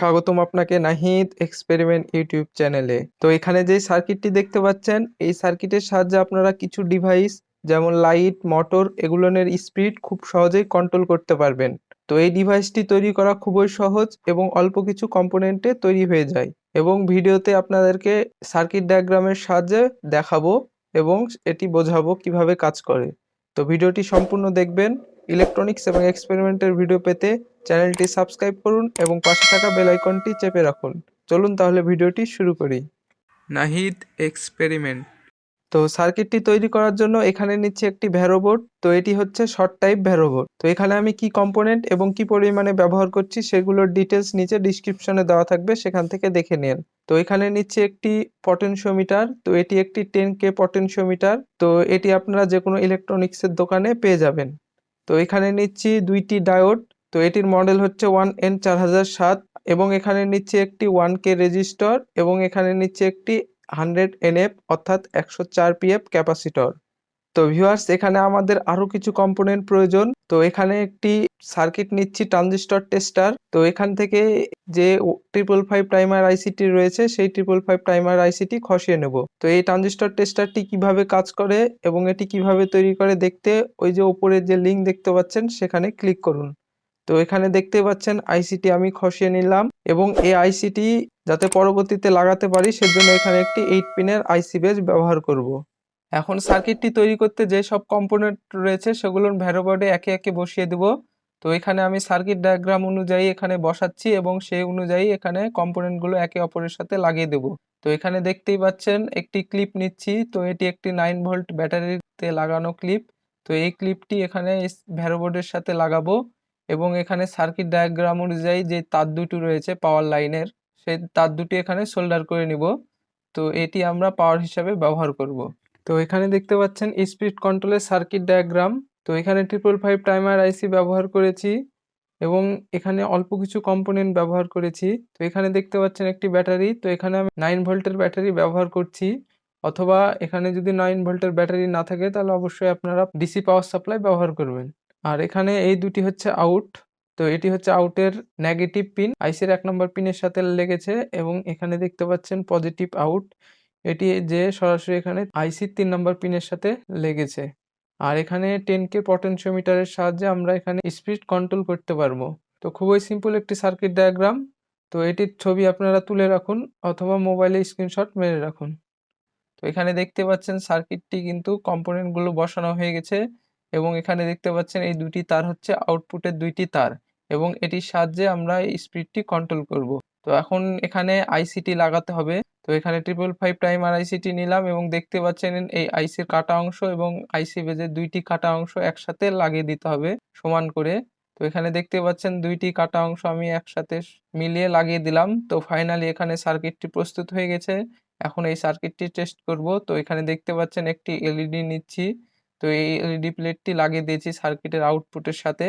স্বাগতম আপনাকে Nahid experiment YouTube চ্যানেলে। তো এখানে যে সার্কিটটি দেখতে পাচ্ছেন, এই সার্কিটের সাহায্যে আপনারা কিছু ডিভাইস যেমন লাইট, মোটর এগুলোর স্পিড খুব সহজেই কন্ট্রোল করতে পারবেন। তো এই ডিভাইসটি তৈরি করা খুবই সহজ এবং অল্প কিছু কম্পোনেন্টে তৈরি হয়ে যায়। এবং ভিডিওতে আপনাদেরকে সার্কিট ডায়াগ্রামের সাহায্যে দেখাবো এবং এটি বোঝাবো কিভাবে কাজ করে। তো ভিডিওটি সম্পূর্ণ দেখবেন। ইলেকট্রনিক্স এবং এক্সপেরিমেন্টের ভিডিও পেতে চ্যানেলটি সাবস্ক্রাইব করুন এবং পাশে থাকা বেল আইকনটি চেপে রাখুন। চলুন তাহলে ভিডিওটি শুরু করি। নাহিদ এক্সপেরিমেন্ট। তো সার্কিটটি তৈরি করার জন্য এখানে নিচ্ছে একটি ভ্যারোবোর্ড। তো এটি হচ্ছে শর্ট টাইপ ভ্যারোবোর্ড। তো এখানে আমি কি কম্পোনেন্ট এবং কি পরিমাণে ব্যবহার করছি সেগুলোর ডিটেলস নিচে ডিসক্রিপশনে দেওয়া থাকবে, সেখান থেকে দেখে নিন। তো এখানে নিচ্ছে একটি পটেনশিওমিটার। তো এটি একটি 10K পটেনশিওমিটার। তো এটি আপনারা যে কোনো ইলেকট্রনিক্সের দোকানে পেয়ে যাবেন। তো এখানে নিচ্ছি দুইটি ডায়োড। তো এটির মডেল হচ্ছে 1N4007 এবং এখানে নিচ্ছে একটি 1K রেজিস্টর এবং এখানে নিচ্ছে একটি 100 NF অর্থাৎ 104 PF ক্যাপাসিটর। তো ভিউয়ার্স, এখানে আমাদের আরো কিছু কম্পোনেন্ট প্রয়োজন। তো এখানে একটি সার্কিট নিচ্ছি ট্রানজিস্টর টেস্টার। তো এখান থেকে যে 555 টাইমার আইসিটি রয়েছে সেই 555 টাইমার আইসিটি খসিয়ে নেব। তো এই ট্রানজিস্টর টেস্টারটি কিভাবে কাজ করে এবং এটি কিভাবে তৈরি করে দেখতে ওই যে উপরে যে লিঙ্ক দেখতে পাচ্ছেন সেখানে ক্লিক করুন। তো এখানে দেখতে পাচ্ছেন আইসিটি আমি খসিয়ে নিলাম এবং এই আইসিটি যাতে পরবর্তীতে লাগাতে পারি সেজন্য এখানে একটি 8 পিনের আইসি বেস ব্যবহার করব। এখন সার্কিটটি তৈরি করতে যে সব কম্পোনেন্ট রয়েছে সেগুলো ভ্যারোবোর্ডে একে একে বসিয়ে দেব। তো এখানে আমি সার্কিট ডায়াগ্রাম অনুযায়ী এখানে বসাচ্ছি এবং সেই অনুযায়ী এখানে কম্পোনেন্টগুলো একে অপরের সাথে লাগিয়ে দেব। তো এখানে দেখতেই পাচ্ছেন একটি ক্লিপ নিচ্ছি। তো এটি একটি 9 ভোল্ট ব্যাটারিতে লাগানো ক্লিপ। তো এই ক্লিপটি এখানে ভ্যারোবোর্ডের সাথে লাগাবো এবং এখানে সার্কিট ডায়াগ্রাম অনুযায়ী যে তার দুটি রয়েছে পাওয়ার লাইনের, সেই তার দুটি এখানে সোল্ডার করে নিব। তো এটি আমরা পাওয়ার হিসাবে ব্যবহার করব। তো এখানে দেখতে পাচ্ছেন স্পিড কন্ট্রোলের সার্কিট ডায়াগ্রাম। তো এখানে 555 টাইমার আইসি ব্যবহার করেছি এবং এখানে অল্প কিছু কম্পোনেন্ট ব্যবহার করেছি। তো এখানে দেখতে পাচ্ছেন একটি ব্যাটারি। তো এখানে আমি 9 ভোল্টের ব্যাটারি ব্যবহার করছি, অথবা এখানে যদি 9 ভোল্টের ব্যাটারি না থাকে তাহলে অবশ্যই আপনারা ডিসি পাওয়ার সাপ্লাই ব্যবহার করবেন। আর এখানে এই দুটি হচ্ছে আউট। তো এটি হচ্ছে আউটের নেগেটিভ পিন, আইসির 1 নম্বর পিনের সাথে লেগেছে এবং এখানে দেখতে পাচ্ছেন পজিটিভ আউট, এটি যে সরাসরি এখানে আইসির 3 নম্বর পিনের সাথে লেগেছে। আর এখানে 10K পটেনশিওমিটারের সাহায্যে আমরা এখানে স্পিড কন্ট্রোল করতে পারবো। তো খুবই সিম্পল একটি সার্কিট ডায়াগ্রাম। তো এটির ছবি আপনারা তুলে রাখুন অথবা মোবাইলে স্ক্রিনশট মেরে রাখুন। তো এখানে দেখতে পাচ্ছেন সার্কিটটি কিন্তু কম্পোনেন্টগুলো বসানো হয়ে গেছে এবং এখানে দেখতে পাচ্ছেন এই দুটি তার হচ্ছে আউটপুটের দুইটি তার এবং এটির সাহায্যে আমরা এই স্পিডটি কন্ট্রোল করব। তো এখন এখানে আইসিটি লাগাতে হবে। তো এখানে 555 টাইমার আইসিটি নিলাম এবং দেখতে পাচ্ছেন এই আইসির কাটা অংশ এবং আইসি বেজের দুইটি কাটা অংশ একসাথে লাগিয়ে দিতে হবে সমান করে। তো এখানে দেখতে পাচ্ছেন দুইটি কাটা অংশ আমি একসাথে মিলিয়ে লাগিয়ে দিলাম। তো ফাইনালি এখানে সার্কিটটি প্রস্তুত হয়ে গেছে। এখন এই সার্কিটটি টেস্ট করব। তো এখানে দেখতে পাচ্ছেন একটি এলইডি নিচ্ছি। তো এই এলইডি প্লেটটি লাগিয়ে দিয়েছি সার্কিটের আউটপুটের সাথে।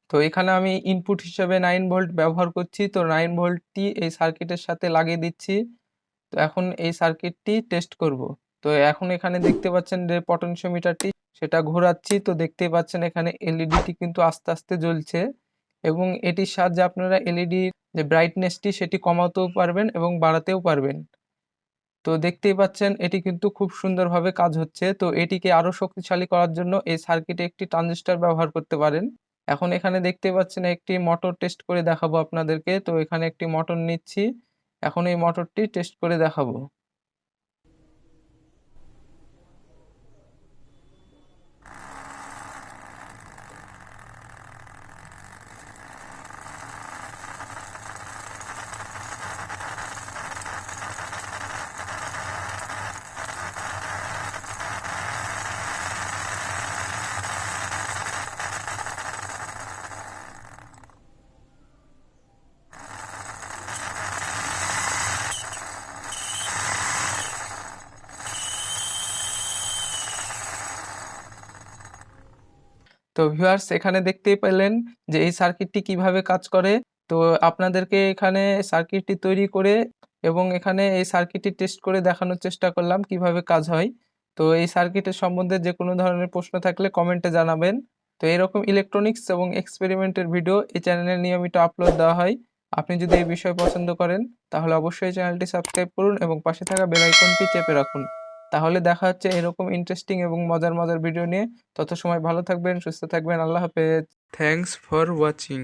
তো এখানে আমি ইনপুট হিসেবে 9 ভোল্ট ব্যবহার করছি। তো 9 ভোল্টটি এই সার্কিটের সাথে লাগিয়ে দিচ্ছি। তো এখন এই সার্কিটটি টেস্ট করব। তো এখন এখানে দেখতে পাচ্ছেন যে পটেনশিওমিটারটি সেটা ঘোরাচ্ছি। তো দেখতেই পাচ্ছেন এখানে এলইডিটি কিন্তু আস্তে আস্তে জ্বলছে এবং এটির সাহায্যে আপনারা এলইডির যে ব্রাইটনেসটি সেটি কমাতেও পারবেন এবং বাড়াতেও পারবেন। তো দেখতেই পাচ্ছেন এটি কিন্তু খুব সুন্দরভাবে কাজ হচ্ছে। তো এটিকে আরো শক্তিশালী করার জন্য এই সার্কিটে একটি ট্রানজিস্টর ব্যবহার করতে পারেন। এখন এখানে দেখতে পাচ্ছেন একটি মোটর টেস্ট করে দেখাবো আপনাদেরকে। তো এখানে একটি মোটর নিচ্ছি। এখন এই মোটরটি টেস্ট করে দেখাবো। তো ভিউয়ার্স, এখানে দেখতেই পেলেন যে এই সার্কিটটি কিভাবে কাজ করে। তো আপনাদেরকে এখানে সার্কিটটি তৈরি করে এবং এখানে এই সার্কিটটি টেস্ট করে দেখানোর চেষ্টা করলাম কিভাবে কাজ হয়। তো এই সার্কিটের সম্বন্ধে যে কোনো ধরনের প্রশ্ন থাকলে কমেন্টে জানাবেন। তো এরকম ইলেকট্রনিক্স এবং এক্সপেরিমেন্টের ভিডিও এই চ্যানেলে নিয়মিত আপলোড দেওয়া হয়। আপনি যদি এই বিষয় পছন্দ করেন তাহলে অবশ্যই চ্যানেলটি সাবস্ক্রাইব করুন এবং পাশে থাকা বেল আইকনটি চেপে রাখুন। তাহলে দেখা হচ্ছে এরকম ইন্টারেস্টিং এবং মজার ভিডিও নিয়ে। তত সময় ভালো থাকবেন, সুস্থ থাকবেন। আল্লাহ হাফেজ। Thanks for watching.